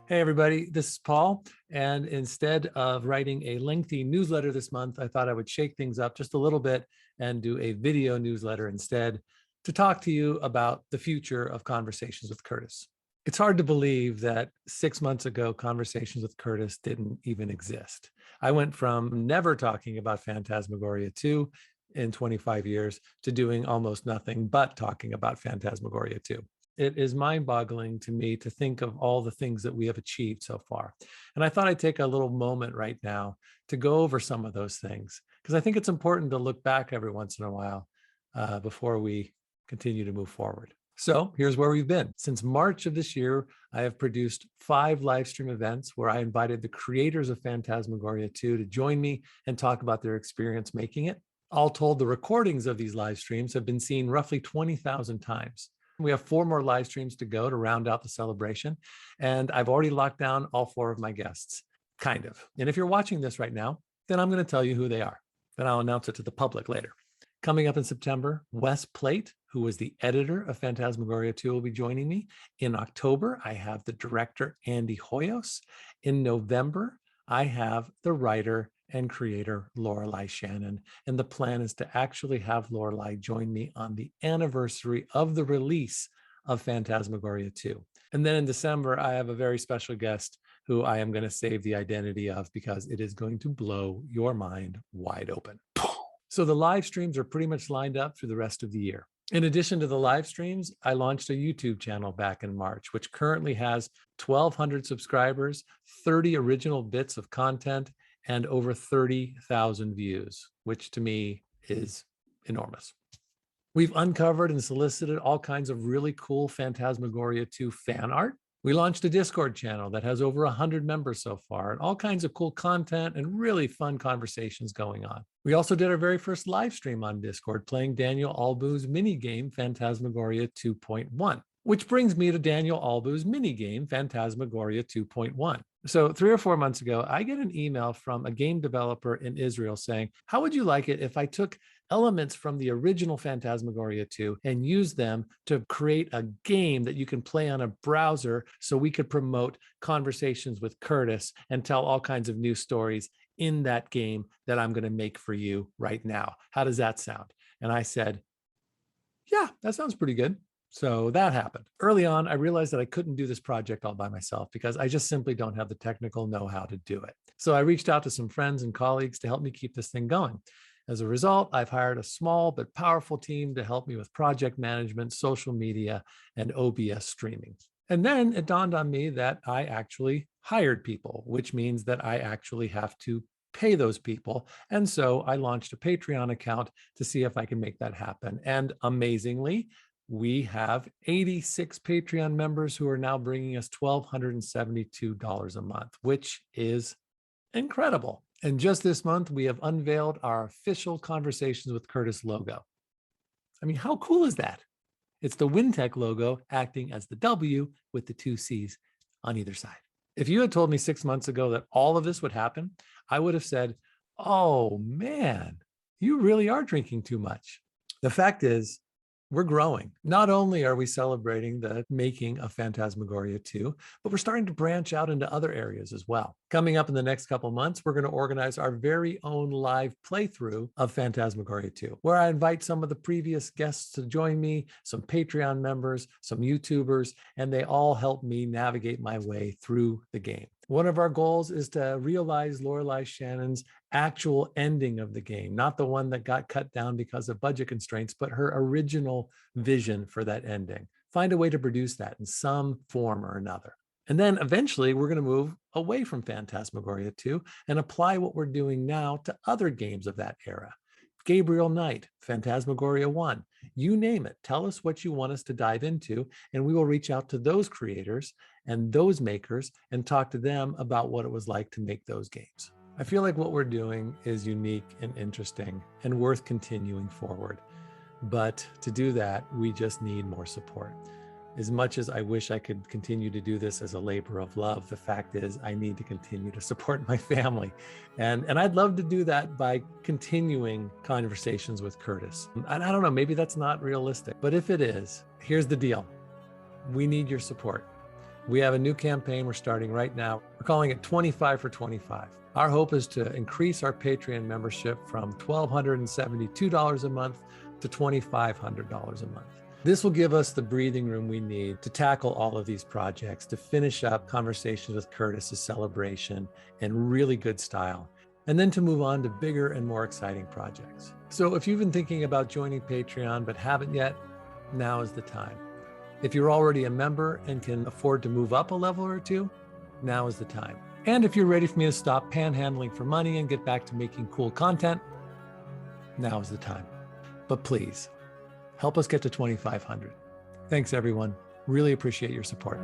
Hey, everybody, this is Paul. And instead of writing a lengthy newsletter this month, I thought I would shake things up just a little bit and do a video newsletter instead to talk to you about the future of Conversations with Curtis. It's hard to believe that 6 months ago, Conversations with Curtis didn't even exist. I went from never talking about Phantasmagoria 2 in 25 years to doing almost nothing but talking about Phantasmagoria 2. It is mind-boggling to me to think of all the things that we have achieved so far. And I thought I'd take a little moment right now to go over some of those things, because I think it's important to look back every once in a while before we continue to move forward. So here's where we've been. Since March of this year, I have produced 5 live stream events where I invited the creators of Phantasmagoria 2 to join me and talk about their experience making it. All told, the recordings of these live streams have been seen roughly 20,000 times. We have 4 more live streams to go to round out the celebration. And I've already locked down all 4 of my guests, kind of. And if you're watching this right now, then I'm going to tell you who they are. Then I'll announce it to the public later. Coming up in September, Wes Plate, who was the editor of Phantasmagoria 2, will be joining me. In October, I have the director, Andy Hoyos. In November, I have the writer and creator Lorelei Shannon. And the plan is to actually have Lorelei join me on the anniversary of the release of Phantasmagoria 2. And then in December, I have a very special guest who I am going to save the identity of because it is going to blow your mind wide open. So the live streams are pretty much lined up through the rest of the year. In addition to the live streams, I launched a YouTube channel back in March, which currently has 1,200 subscribers, 30 original bits of content, and over 30,000 views, which to me is enormous. We've uncovered and solicited all kinds of really cool Phantasmagoria 2 fan art. We launched a Discord channel that has over 100 members so far, and all kinds of cool content and really fun conversations going on. We also did our very first live stream on Discord playing Daniel Albus' mini game Phantasmagoria 2.1, which brings me to Daniel Albus' mini game Phantasmagoria 2.1. So 3 or 4 months ago, I get an email from a game developer in Israel saying, how would you like it if I took elements from the original Phantasmagoria 2 and use them to create a game that you can play on a browser so we could promote Conversations with Curtis and tell all kinds of new stories in that game that I'm going to make for you right now. How does that sound? And I said, yeah, that sounds pretty good. So that happened. Early on, I realized that I couldn't do this project all by myself because I just simply don't have the technical know-how to do it. So I reached out to some friends and colleagues to help me keep this thing going. As a result, I've hired a small but powerful team to help me with project management, social media, and OBS streaming. And then it dawned on me that I actually hired people, which means that I actually have to pay those people. And so I launched a Patreon account to see if I can make that happen. And amazingly, we have 86 Patreon members who are now bringing us $1,272 a month, which is incredible. And just this month, we have unveiled our official Conversations with Curtis logo. I mean, how cool is that? It's the WinTech logo acting as the W with the 2 C's on either side. If you had told me 6 months ago that all of this would happen, I would have said, oh man, you really are drinking too much. The fact is, we're growing. Not only are we celebrating the making of Phantasmagoria 2, but we're starting to branch out into other areas as well. Coming up in the next couple months, we're going to organize our very own live playthrough of Phantasmagoria 2, where I invite some of the previous guests to join me, some Patreon members, some YouTubers, and they all help me navigate my way through the game. One of our goals is to realize Lorelei Shannon's actual ending of the game, not the one that got cut down because of budget constraints, but her original vision for that ending. Find a way to produce that in some form or another. And then eventually we're going to move away from Phantasmagoria 2 and apply what we're doing now to other games of that era. Gabriel Knight, Phantasmagoria 1, you name it. Tell us what you want us to dive into, and we will reach out to those creators and those makers and talk to them about what it was like to make those games. I feel like what we're doing is unique and interesting and worth continuing forward. But to do that, we just need more support. As much as I wish I could continue to do this as a labor of love, the fact is I need to continue to support my family. And I'd love to do that by continuing Conversations with Curtis. And I don't know, maybe that's not realistic, but if it is, here's the deal. We need your support. We have a new campaign we're starting right now. We're calling it 25 for 25. Our hope is to increase our Patreon membership from $1,272 a month to $2,500 a month. This will give us the breathing room we need to tackle all of these projects, to finish up Conversations with Curtis's celebration in really good style, and then to move on to bigger and more exciting projects. So if you've been thinking about joining Patreon but haven't yet, now is the time. If you're already a member and can afford to move up a level or two, now is the time. And if you're ready for me to stop panhandling for money and get back to making cool content, now is the time. But please, help us get to 2,500. Thanks, everyone. Really appreciate your support.